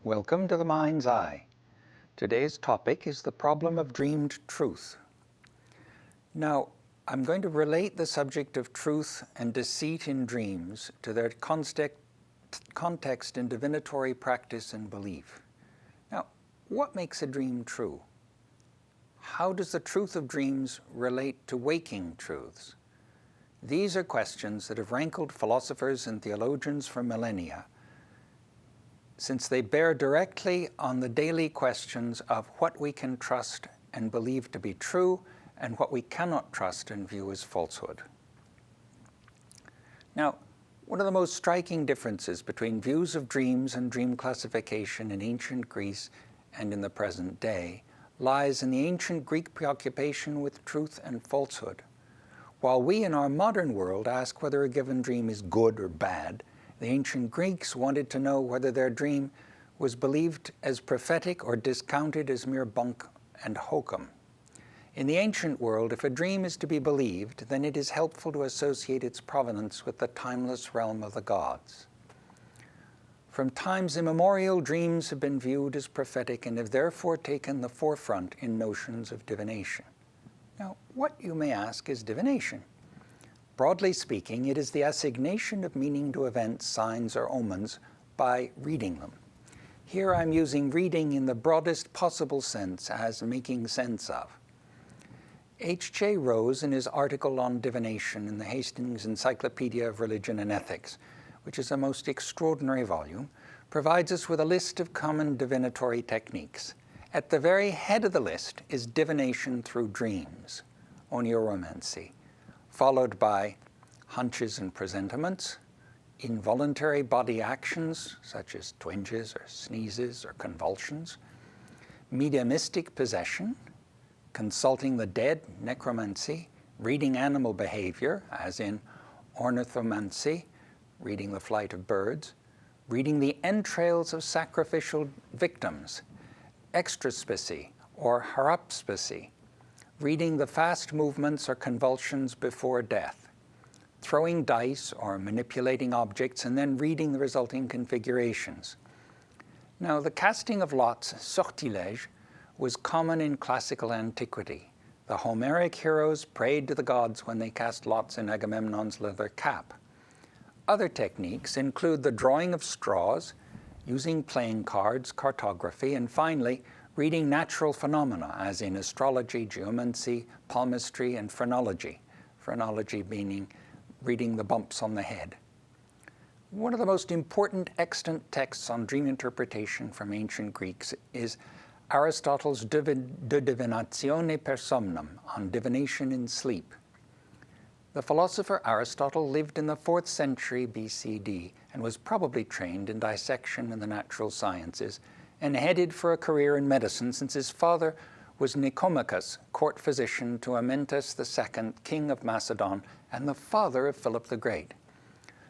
Welcome to the Mind's Eye. Today's topic is the problem of dreamed truth. Now, I'm going to relate the subject of truth and deceit in dreams to their context in divinatory practice and belief. Now, what makes a dream true? How does the truth of dreams relate to waking truths? These are questions that have rankled philosophers and theologians for millennia, since they bear directly on the daily questions of what we can trust and believe to be true and what we cannot trust and view as falsehood. Now, one of the most striking differences between views of dreams and dream classification in ancient Greece and in the present day lies in the ancient Greek preoccupation with truth and falsehood. While we in our modern world ask whether a given dream is good or bad, the ancient Greeks wanted to know whether their dream was believed as prophetic or discounted as mere bunk and hokum. In the ancient world, if a dream is to be believed, then it is helpful to associate its provenance with the timeless realm of the gods. From times immemorial, dreams have been viewed as prophetic and have therefore taken the forefront in notions of divination. Now, what, you may ask, is divination? Broadly speaking, it is the assignation of meaning to events, signs, or omens by reading them. Here I'm using reading in the broadest possible sense as making sense of. H.J. Rose, in his article on divination in the Hastings Encyclopedia of Religion and Ethics, which is a most extraordinary volume, provides us with a list of common divinatory techniques. At the very head of the list is divination through dreams, oniromancy, followed by hunches and presentiments, involuntary body actions such as twinges or sneezes or convulsions, mediumistic possession, consulting the dead, necromancy, reading animal behavior, as in ornithomancy, reading the flight of birds, reading the entrails of sacrificial victims, extraspecie or haruspecie, reading the fast movements or convulsions before death, throwing dice or manipulating objects and then reading the resulting configurations. Now, the casting of lots, sortilège, was common in classical antiquity. The Homeric heroes prayed to the gods when they cast lots in Agamemnon's leather cap. Other techniques include the drawing of straws, using playing cards, cartography, and finally, reading natural phenomena, as in astrology, geomancy, palmistry, and phrenology. Phrenology meaning reading the bumps on the head. One of the most important extant texts on dream interpretation from ancient Greeks is Aristotle's De Divinatione per Somnum, on divination in sleep. The philosopher Aristotle lived in the 4th century BCD and was probably trained in dissection and the natural sciences, and headed for a career in medicine since his father was Nicomachus, court physician to Amyntas II, king of Macedon, and the father of Philip the Great.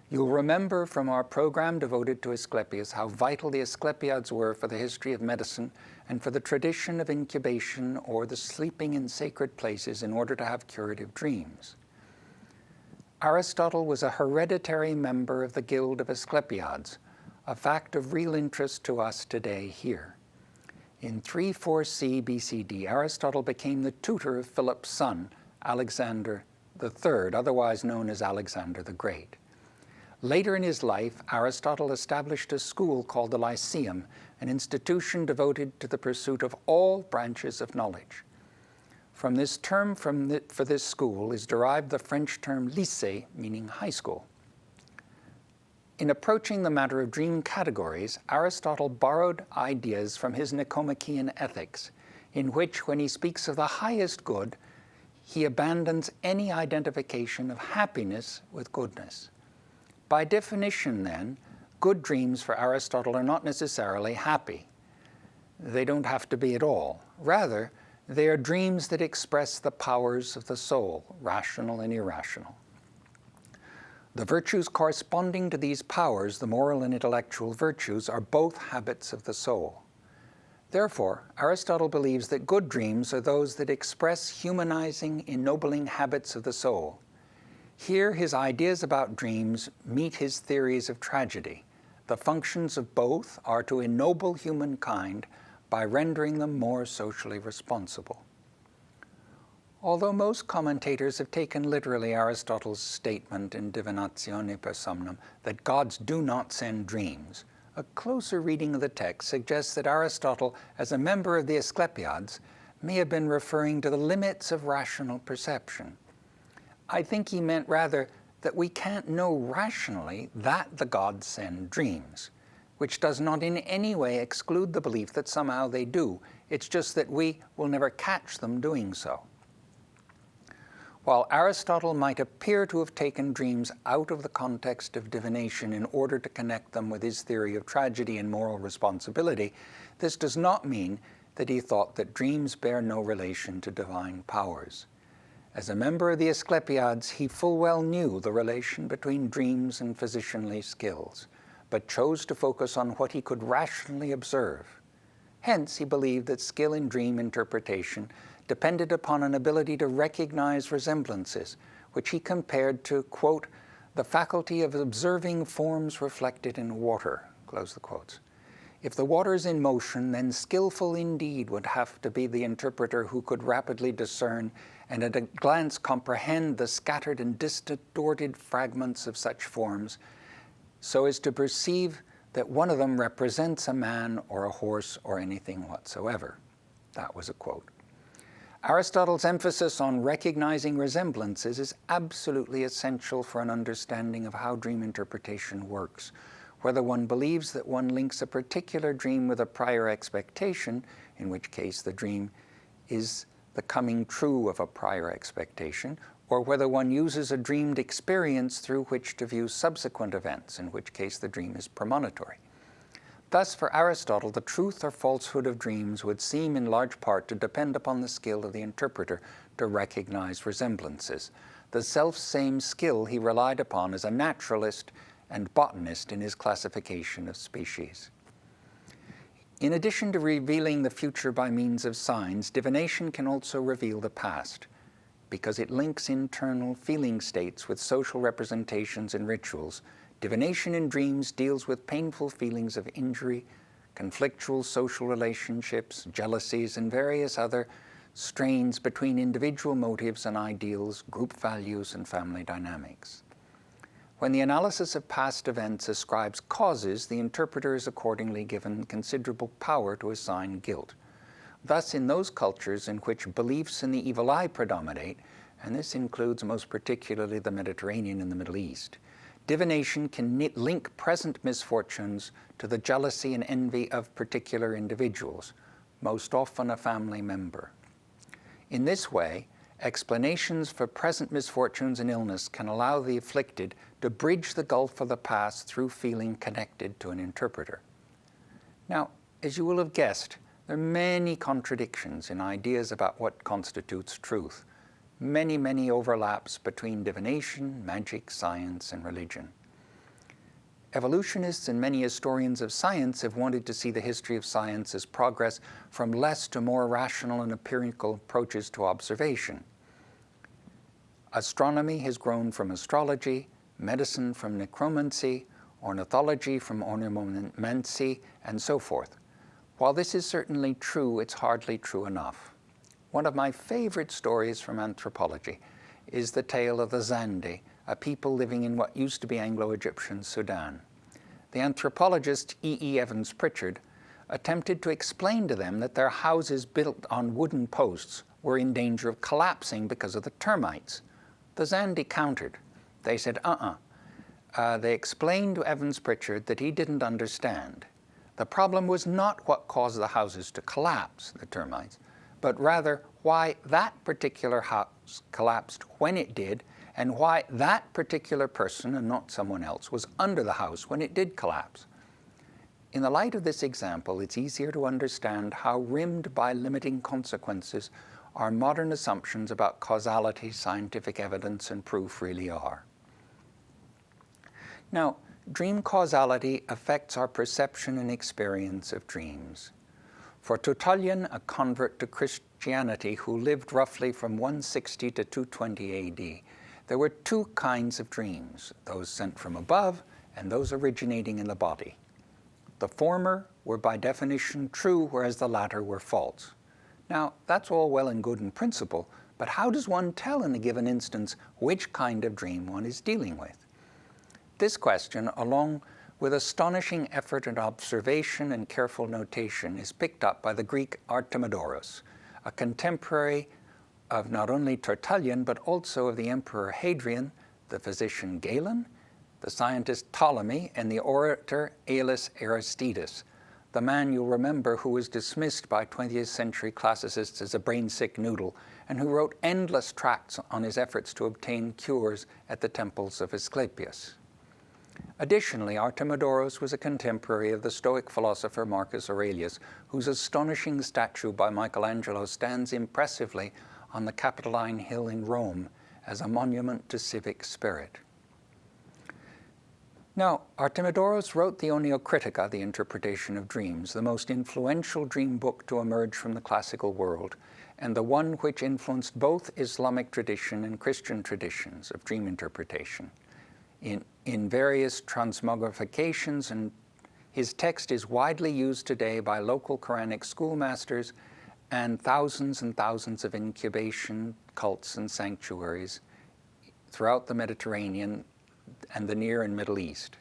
You'll remember from our program devoted to Asclepius how vital the Asclepiads were for the history of medicine and for the tradition of incubation or the sleeping in sacred places in order to have curative dreams. Aristotle was a hereditary member of the Guild of Asclepiads, a fact of real interest to us today here. In 34C BCD, Aristotle became the tutor of Philip's son, Alexander III, otherwise known as Alexander the Great. Later in his life, Aristotle established a school called the Lyceum, an institution devoted to the pursuit of all branches of knowledge. From this term for this school is derived the French term lycée, meaning high school. In approaching the matter of dream categories, Aristotle borrowed ideas from his Nicomachean Ethics, in which, when he speaks of the highest good, he abandons any identification of happiness with goodness. By definition, then, good dreams for Aristotle are not necessarily happy. They don't have to be at all. Rather, they are dreams that express the powers of the soul, rational and irrational. The virtues corresponding to these powers, the moral and intellectual virtues, are both habits of the soul. Therefore, Aristotle believes that good dreams are those that express humanizing, ennobling habits of the soul. Here, his ideas about dreams meet his theories of tragedy, The functions of both are to ennoble humankind by rendering them more socially responsible. Although most commentators have taken literally Aristotle's statement in Divinatione Personam that gods do not send dreams, a closer reading of the text suggests that Aristotle, as a member of the Asclepiads, may have been referring to the limits of rational perception. I think he meant rather that we can't know rationally that the gods send dreams, which does not in any way exclude the belief that somehow they do. It's just that we will never catch them doing so. While Aristotle might appear to have taken dreams out of the context of divination in order to connect them with his theory of tragedy and moral responsibility, this does not mean that he thought that dreams bear no relation to divine powers. As a member of the Asclepiads, he full well knew the relation between dreams and physicianly skills, but chose to focus on what he could rationally observe. Hence, he believed that skill in dream interpretation depended upon an ability to recognize resemblances, which he compared to, quote, the faculty of observing forms reflected in water, close the quotes. If the water is in motion, then skillful indeed would have to be the interpreter who could rapidly discern and at a glance comprehend the scattered and distorted fragments of such forms, so as to perceive that one of them represents a man or a horse or anything whatsoever. That was a quote. Aristotle's emphasis on recognizing resemblances is absolutely essential for an understanding of how dream interpretation works. Whether one believes that one links a particular dream with a prior expectation, in which case the dream is the coming true of a prior expectation, or whether one uses a dreamed experience through which to view subsequent events, in which case the dream is premonitory. Thus, for Aristotle, the truth or falsehood of dreams would seem in large part to depend upon the skill of the interpreter to recognize resemblances, the self-same skill he relied upon as a naturalist and botanist in his classification of species. In addition to revealing the future by means of signs, divination can also reveal the past, because it links internal feeling states with social representations and rituals. Divination in dreams deals with painful feelings of injury, conflictual social relationships, jealousies, and various other strains between individual motives and ideals, group values, and family dynamics. When the analysis of past events ascribes causes, the interpreter is accordingly given considerable power to assign guilt. Thus, in those cultures in which beliefs in the evil eye predominate, and this includes most particularly the Mediterranean and the Middle East, divination can link present misfortunes to the jealousy and envy of particular individuals, most often a family member. In this way, explanations for present misfortunes and illness can allow the afflicted to bridge the gulf of the past through feeling connected to an interpreter. Now, as you will have guessed, there are many contradictions in ideas about what constitutes truth. Many overlaps between divination, magic, science, and religion. Evolutionists and many historians of science have wanted to see the history of science as progress from less to more rational and empirical approaches to observation. Astronomy has grown from astrology, medicine from necromancy, ornithology from ornithomancy, and so forth. While this is certainly true, it's hardly true enough. One of my favorite stories from anthropology is the tale of the Zandi, a people living in what used to be Anglo-Egyptian Sudan. The anthropologist E. Evans Pritchard attempted to explain to them that their houses built on wooden posts were in danger of collapsing because of the termites. The Zandi countered. They said, They explained to Evans Pritchard that he didn't understand. The problem was not what caused the houses to collapse, the termites, but rather why that particular house collapsed when it did, and why that particular person, and not someone else, was under the house when it did collapse. In the light of this example, it's easier to understand how rimmed by limiting consequences our modern assumptions about causality, scientific evidence, and proof really are. Now, dream causality affects our perception and experience of dreams. For Tertullian, a convert to Christianity who lived roughly from 160 to 220 AD, there were two kinds of dreams, those sent from above and those originating in the body. The former were by definition true, whereas the latter were false. Now, that's all well and good in principle, but how does one tell in a given instance which kind of dream one is dealing with? This question, along with astonishing effort at observation and careful notation, is picked up by the Greek Artemidoros, a contemporary of not only Tertullian, but also of the Emperor Hadrian, the physician Galen, the scientist Ptolemy, and the orator Aulus Aristides, the man you'll remember who was dismissed by 20th century classicists as a brain-sick noodle, and who wrote endless tracts on his efforts to obtain cures at the temples of Asclepius. Additionally, Artemidoros was a contemporary of the Stoic philosopher Marcus Aurelius, whose astonishing statue by Michelangelo stands impressively on the Capitoline Hill in Rome as a monument to civic spirit. Now, Artemidoros wrote the Oneocritica, the Interpretation of Dreams, the most influential dream book to emerge from the classical world, and the one which influenced both Islamic tradition and Christian traditions of dream interpretation. In various transmogrifications, and his text is widely used today by local Quranic schoolmasters and thousands of incubation cults and sanctuaries throughout the Mediterranean and the Near and Middle East.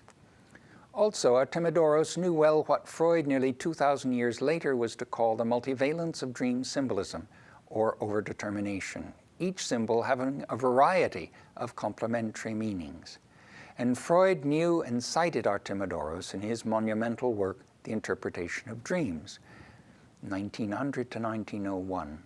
Also, Artemidoros knew well what Freud nearly 2,000 years later was to call the multivalence of dream symbolism, or overdetermination, each symbol having a variety of complementary meanings. And Freud knew and cited Artemidoros in his monumental work, The Interpretation of Dreams, 1900 to 1901.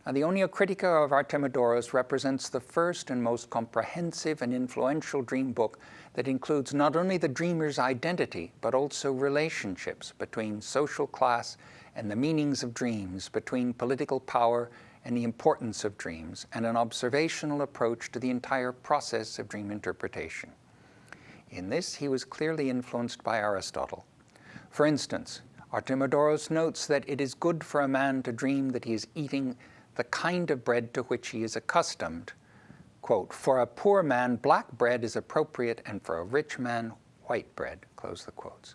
Now, the Oneocritica of Artemidoros represents the first and most comprehensive and influential dream book that includes not only the dreamer's identity, but also relationships between social class and the meanings of dreams, between political power and the importance of dreams, and an observational approach to the entire process of dream interpretation. In this, he was clearly influenced by Aristotle. For instance, Artemidoros notes that it is good for a man to dream that he is eating the kind of bread to which he is accustomed. Quote, "For a poor man, black bread is appropriate, and for a rich man, white bread," close the quotes.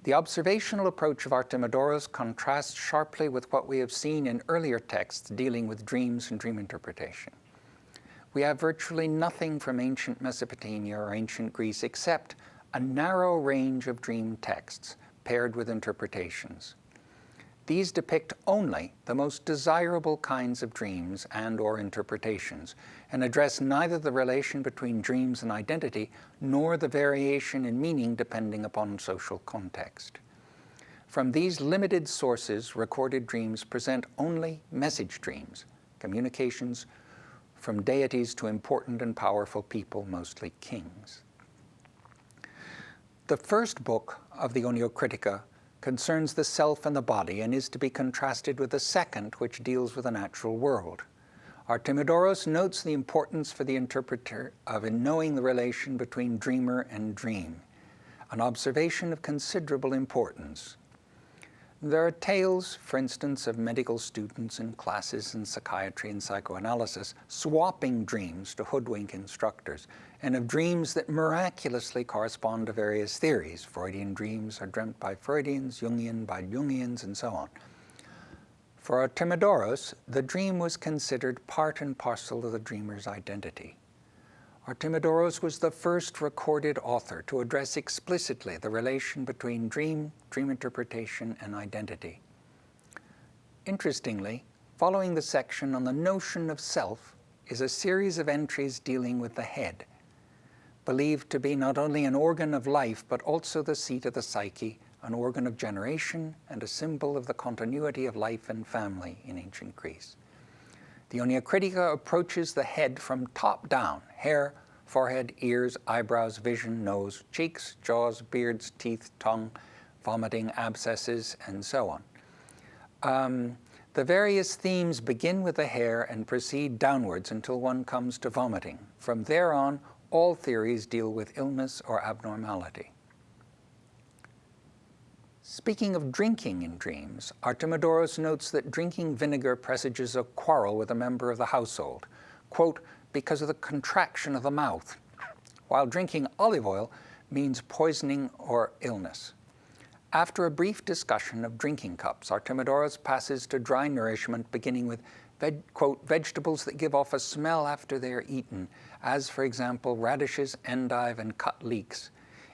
The observational approach of Artemidoros contrasts sharply with what we have seen in earlier texts dealing with dreams and dream interpretation. We have virtually nothing from ancient Mesopotamia or ancient Greece except a narrow range of dream texts paired with interpretations. These depict only the most desirable kinds of dreams and/or interpretations, and address neither the relation between dreams and identity nor the variation in meaning depending upon social context. From these limited sources, recorded dreams present only message dreams, communications from deities to important and powerful people, mostly kings. The first book of the Oneocritica concerns the self and the body and is to be contrasted with the second, which deals with the natural world. Artemidoros notes the importance for the interpreter of knowing the relation between dreamer and dream, an observation of considerable importance. There are tales, for instance, of medical students in classes in psychiatry and psychoanalysis swapping dreams to hoodwink instructors, and of dreams that miraculously correspond to various theories. Freudian dreams are dreamt by Freudians, Jungian by Jungians, and so on. For Artemidoros, the dream was considered part and parcel of the dreamer's identity. Artemidoros was the first recorded author to address explicitly the relation between dream interpretation, and identity. Interestingly, following the section on the notion of self is a series of entries dealing with the head, believed to be not only an organ of life, but also the seat of the psyche, an organ of generation, and a symbol of the continuity of life and family in ancient Greece. The Oneocritica approaches the head from top down: hair, forehead, ears, eyebrows, vision, nose, cheeks, jaws, beards, teeth, tongue, vomiting, abscesses, and so on. The various themes begin with the hair and proceed downwards until one comes to vomiting. From there on, all theories deal with illness or abnormality. Speaking of drinking in dreams, Artemidoros notes that drinking vinegar presages a quarrel with a member of the household, quote, because of the contraction of the mouth, while drinking olive oil means poisoning or illness. After a brief discussion of drinking cups, Artemidoros passes to dry nourishment, beginning with quote, vegetables that give off a smell after they are eaten, as, for example, radishes, endive, and cut leeks,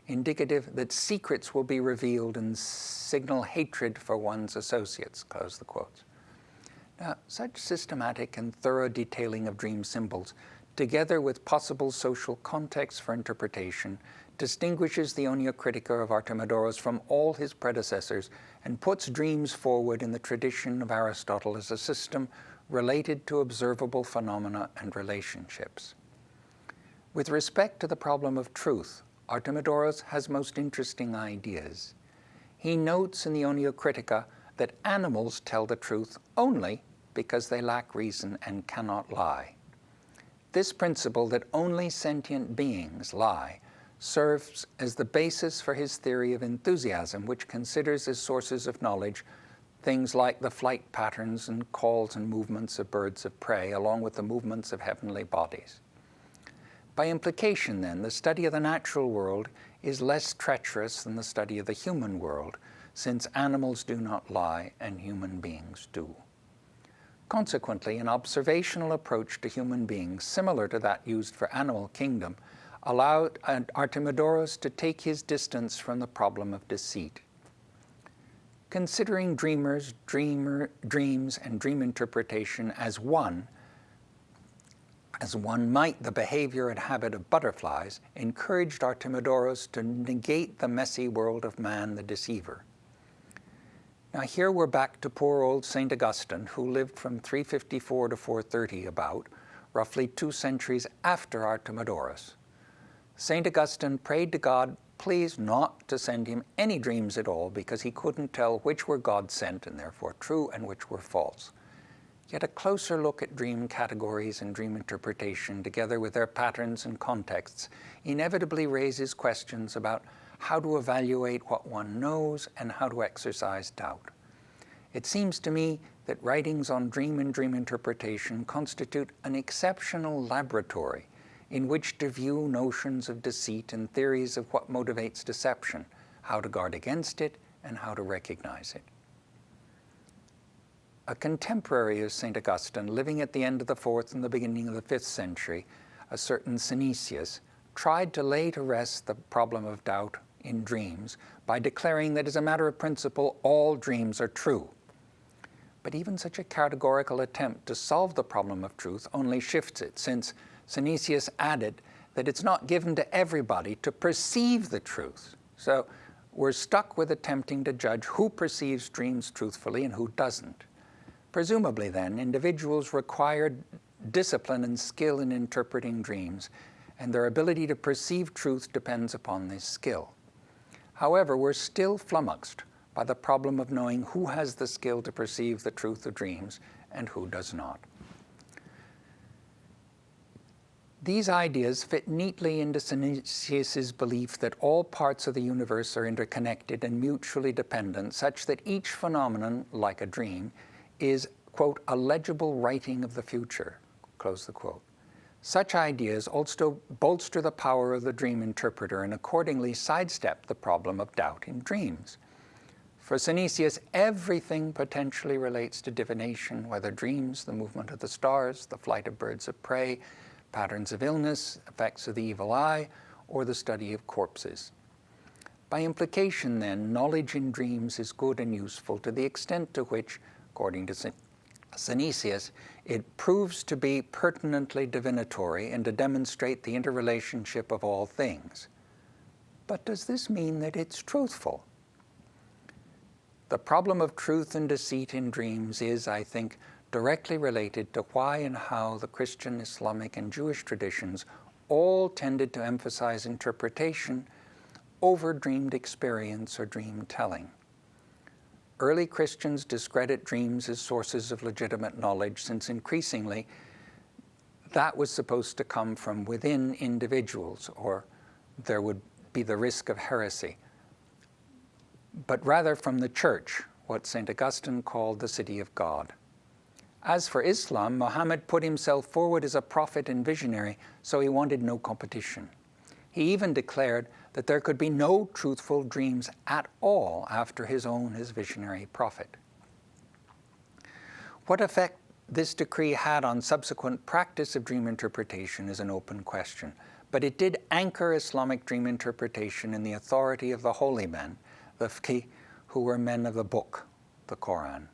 indicative that secrets will be revealed and signal hatred for one's associates, close the quotes. Now, such systematic and thorough detailing of dream symbols, together with possible social contexts for interpretation, distinguishes the Onia Critica of Artemidoros from all his predecessors and puts dreams forward in the tradition of Aristotle as a system related to observable phenomena and relationships. With respect to the problem of truth, Artemidoros has most interesting ideas. He notes in the Onia Critica that animals tell the truth only because they lack reason and cannot lie. This principle that only sentient beings lie serves as the basis for his theory of enthusiasm, which considers as sources of knowledge things like the flight patterns and calls and movements of birds of prey, along with the movements of heavenly bodies. By implication, then, the study of the natural world is less treacherous than the study of the human world, since animals do not lie and human beings do. Consequently, an observational approach to human beings, similar to that used for animal kingdom, allowed Artemidoros to take his distance from the problem of deceit. Considering dreams, and dream interpretation as one might the behavior and habit of butterflies, encouraged Artemidoros to negate the messy world of man the deceiver. Now here we're back to poor old St. Augustine, who lived from 354 to 430 about, roughly 2 centuries after Artemidoros. St. Augustine prayed to God, please not to send him any dreams at all, because he couldn't tell which were God-sent and therefore true and which were false. Yet a closer look at dream categories and dream interpretation, together with their patterns and contexts, inevitably raises questions about how to evaluate what one knows and how to exercise doubt. It seems to me that writings on dream and dream interpretation constitute an exceptional laboratory in which to view notions of deceit and theories of what motivates deception, how to guard against it, and how to recognize it. A contemporary of St. Augustine, living at the end of the 4th and the beginning of the 5th century, a certain Synesius, tried to lay to rest the problem of doubt in dreams by declaring that as a matter of principle, all dreams are true. But even such a categorical attempt to solve the problem of truth only shifts it, since Synesius added that it's not given to everybody to perceive the truth. So we're stuck with attempting to judge who perceives dreams truthfully and who doesn't. Presumably then, individuals require discipline and skill in interpreting dreams, and their ability to perceive truth depends upon this skill. However, we're still flummoxed by the problem of knowing who has the skill to perceive the truth of dreams and who does not. These ideas fit neatly into Synesius's belief that all parts of the universe are interconnected and mutually dependent, such that each phenomenon, like a dream, is, quote, a legible writing of the future, close the quote. Such ideas also bolster the power of the dream interpreter and accordingly sidestep the problem of doubt in dreams. For Synesius, everything potentially relates to divination, whether dreams, the movement of the stars, the flight of birds of prey, patterns of illness, effects of the evil eye, or the study of corpses. By implication, then, knowledge in dreams is good and useful to the extent to which, according to Synesius, it proves to be pertinently divinatory and to demonstrate the interrelationship of all things. But does this mean that it's truthful? The problem of truth and deceit in dreams is, I think, directly related to why and how the Christian, Islamic, and Jewish traditions all tended to emphasize interpretation over dreamed experience or dream telling. Early Christians discredit dreams as sources of legitimate knowledge, since increasingly that was supposed to come from within individuals, or there would be the risk of heresy, but rather from the church, what St. Augustine called the city of God. As for Islam, Muhammad put himself forward as a prophet and visionary, so he wanted no competition. He even declared that there could be no truthful dreams at all after his own as visionary prophet. What effect this decree had on subsequent practice of dream interpretation is an open question, but it did anchor Islamic dream interpretation in the authority of the holy men, the fiqh, who were men of the book, the Quran.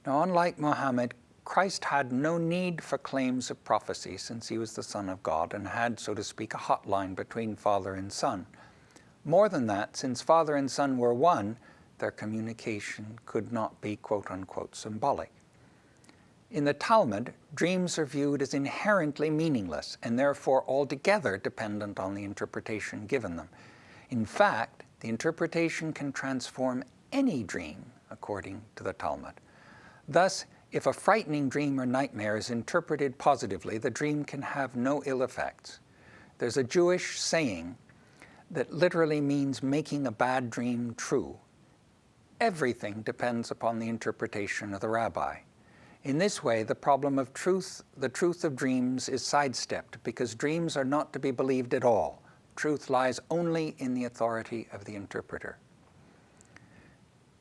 Now, unlike Muhammad, Christ had no need for claims of prophecy since he was the Son of God and had, so to speak, a hotline between Father and Son. More than that, since Father and Son were one, their communication could not be quote-unquote symbolic. In the Talmud, dreams are viewed as inherently meaningless and therefore altogether dependent on the interpretation given them. In fact, the interpretation can transform any dream, according to the Talmud. Thus, if a frightening dream or nightmare is interpreted positively, the dream can have no ill effects. There's a Jewish saying that literally means making a bad dream true. Everything depends upon the interpretation of the rabbi. In this way, the problem of the truth of dreams is sidestepped because dreams are not to be believed at all. Truth lies only in the authority of the interpreter.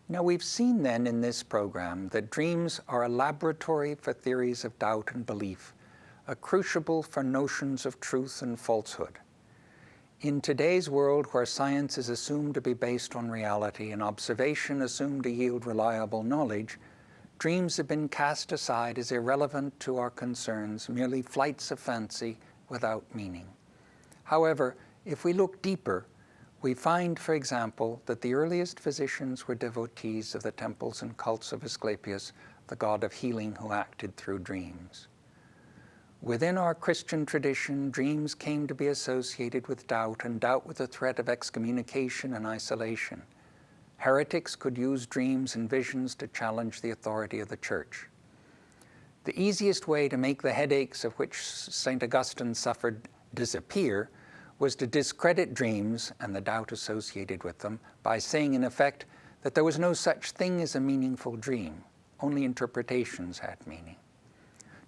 Now, we've seen then in this program that dreams are a laboratory for theories of doubt and belief, a crucible for notions of truth and falsehood. In today's world, where science is assumed to be based on reality and observation assumed to yield reliable knowledge, dreams have been cast aside as irrelevant to our concerns, merely flights of fancy without meaning. However, if we look deeper, we find, for example, that the earliest physicians were devotees of the temples and cults of Asclepius, the god of healing who acted through dreams. Within our Christian tradition, dreams came to be associated with doubt, and doubt with the threat of excommunication and isolation. Heretics could use dreams and visions to challenge the authority of the Church. The easiest way to make the headaches of which St. Augustine suffered disappear was to discredit dreams and the doubt associated with them by saying, in effect, that there was no such thing as a meaningful dream. Only interpretations had meaning.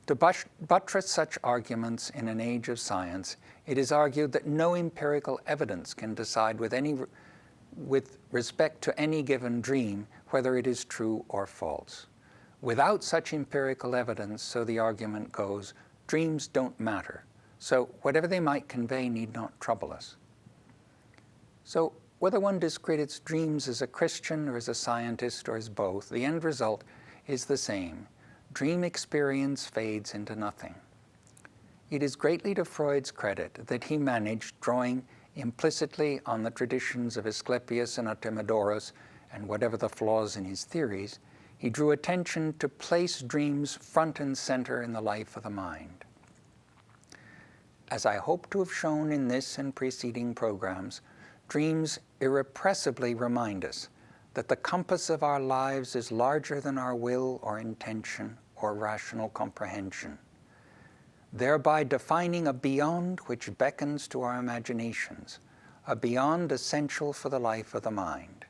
To buttress such arguments in an age of science, it is argued that no empirical evidence can decide with respect to any given dream whether it is true or false. Without such empirical evidence, so the argument goes, dreams don't matter. So whatever they might convey need not trouble us. So whether one discredits dreams as a Christian or as a scientist or as both, the end result is the same. Dream experience fades into nothing. It is greatly to Freud's credit that he managed, drawing implicitly on the traditions of Asclepius and Artemidoros and whatever the flaws in his theories, he drew attention to place dreams front and center in the life of the mind. As I hope to have shown in this and preceding programs, dreams irrepressibly remind us that the compass of our lives is larger than our will or intention or rational comprehension, thereby defining a beyond which beckons to our imaginations, a beyond essential for the life of the mind.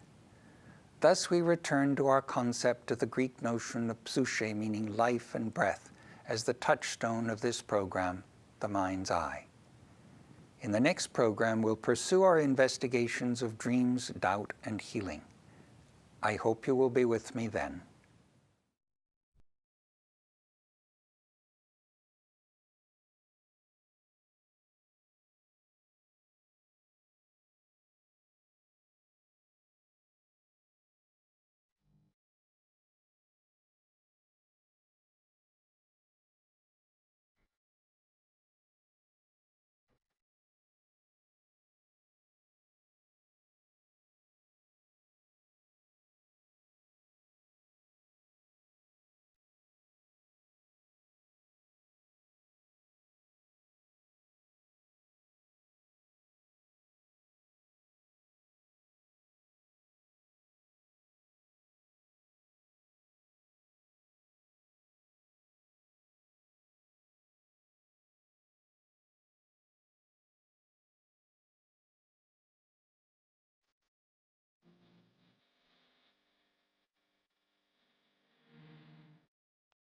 Thus we return to our concept of the Greek notion of psyche, meaning life and breath, as the touchstone of this program, The Mind's Eye. In the next program, we'll pursue our investigations of dreams, doubt, and healing. I hope you will be with me then.